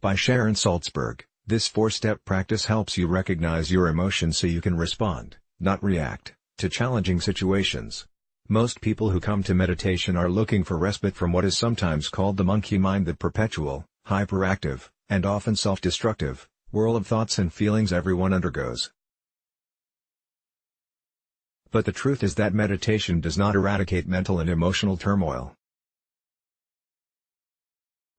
by Sharon Salzberg. This 4-step practice helps you recognize your emotions so you can respond, not react, to challenging situations. Most people who come to meditation are looking for respite from what is sometimes called the monkey mind, the perpetual, hyperactive, and often self-destructive whirl of thoughts and feelings everyone undergoes. But the truth is that meditation does not eradicate mental and emotional turmoil.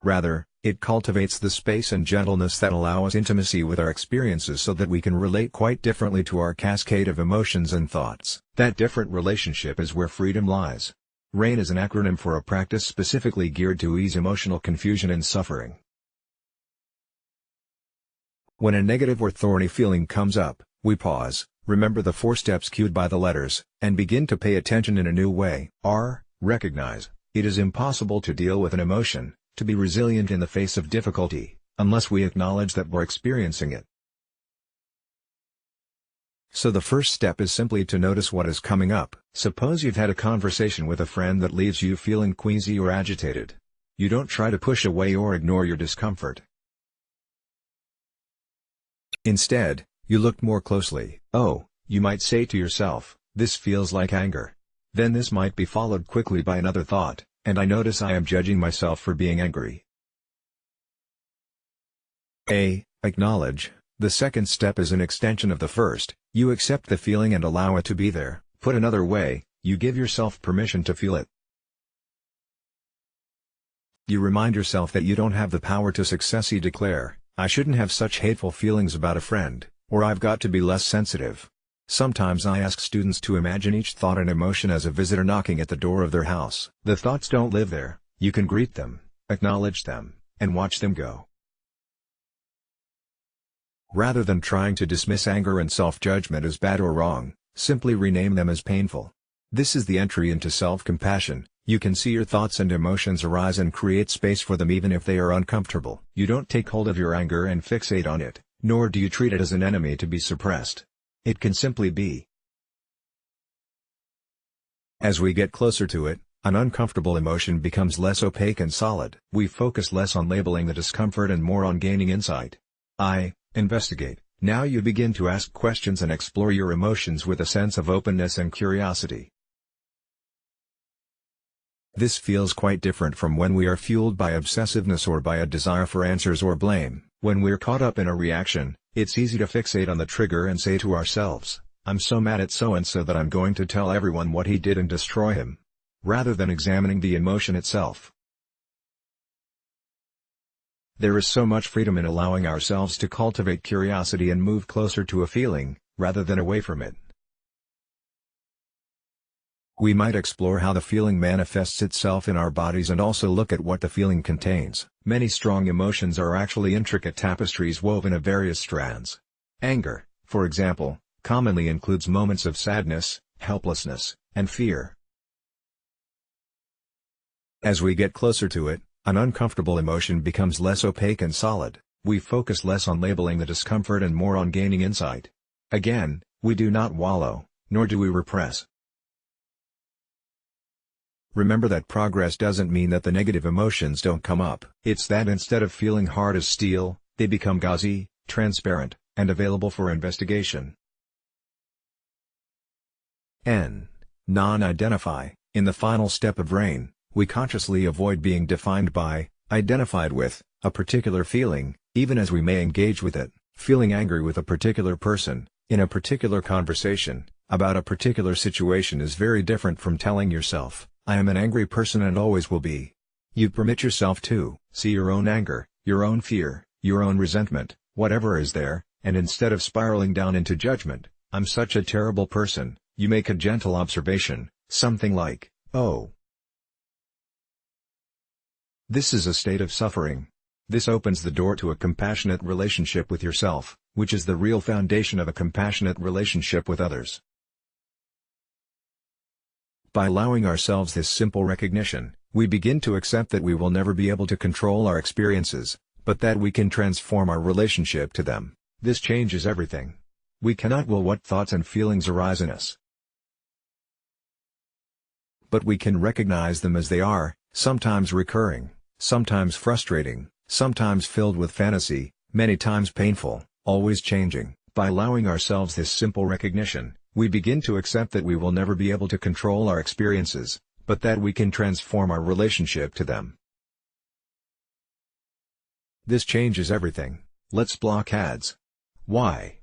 Rather, it cultivates the space and gentleness that allow us intimacy with our experiences so that we can relate quite differently to our cascade of emotions and thoughts. That different relationship is where freedom lies. RAIN is an acronym for a practice specifically geared to ease emotional confusion and suffering. When a negative or thorny feeling comes up, we pause, remember the 4 steps cued by the letters, and begin to pay attention in a new way. Recognize. It is impossible to deal with an emotion, to be resilient in the face of difficulty, unless we acknowledge that we're experiencing it. So the first step is simply to notice what is coming up. Suppose you've had a conversation with a friend that leaves you feeling queasy or agitated. You don't try to push away or ignore your discomfort. Instead, you look more closely. Oh, you might say to yourself, this feels like anger. Then this might be followed quickly by another thought, and I notice I am judging myself for being angry. Acknowledge. The second step is an extension of the first. You accept the feeling and allow it to be there. Put another way, you give yourself permission to feel it. You remind yourself that you don't have the power to successfully declare, I shouldn't have such hateful feelings about a friend, or I've got to be less sensitive. Sometimes I ask students to imagine each thought and emotion as a visitor knocking at the door of their house. The thoughts don't live there, you can greet them, acknowledge them, and watch them go. Rather than trying to dismiss anger and self-judgment as bad or wrong, simply rename them as painful. This is the entry into self-compassion. You can see your thoughts and emotions arise and create space for them even if they are uncomfortable. You don't take hold of your anger and fixate on it, nor do you treat it as an enemy to be suppressed. It can simply be. As we get closer to it, an uncomfortable emotion becomes less opaque and solid. We focus less on labeling the discomfort and more on gaining insight. Investigate. Now you begin to ask questions and explore your emotions with a sense of openness and curiosity. This feels quite different from when we are fueled by obsessiveness or by a desire for answers or blame. When we're caught up in a reaction, it's easy to fixate on the trigger and say to ourselves, I'm so mad at so-and-so that I'm going to tell everyone what he did and destroy him, rather than examining the emotion itself. There is so much freedom in allowing ourselves to cultivate curiosity and move closer to a feeling, rather than away from it. We might explore how the feeling manifests itself in our bodies and also look at what the feeling contains. Many strong emotions are actually intricate tapestries woven of various strands. Anger, for example, commonly includes moments of sadness, helplessness, and fear. As we get closer to it, an uncomfortable emotion becomes less opaque and solid. We focus less on labeling the discomfort and more on gaining insight. Again, we do not wallow, nor do we repress. Remember that progress doesn't mean that the negative emotions don't come up. It's that instead of feeling hard as steel, they become gauzy, transparent, and available for investigation. Non-identify. In the final step of RAIN, we consciously avoid being defined by, identified with, a particular feeling, even as we may engage with it. Feeling angry with a particular person, in a particular conversation, about a particular situation is very different from telling yourself, I am an angry person and always will be. You permit yourself to see your own anger, your own fear, your own resentment, whatever is there, and instead of spiraling down into judgment, I'm such a terrible person, you make a gentle observation, something like, oh, this is a state of suffering. This opens the door to a compassionate relationship with yourself, which is the real foundation of a compassionate relationship with others. By allowing ourselves this simple recognition, we begin to accept that we will never be able to control our experiences, but that we can transform our relationship to them. This changes everything. We cannot will what thoughts and feelings arise in us. But we can recognize them as they are, sometimes recurring, sometimes frustrating, sometimes filled with fantasy, many times painful, always changing. By allowing ourselves this simple recognition, we begin to accept that we will never be able to control our experiences, but that we can transform our relationship to them. This changes everything. Let's block ads. Why?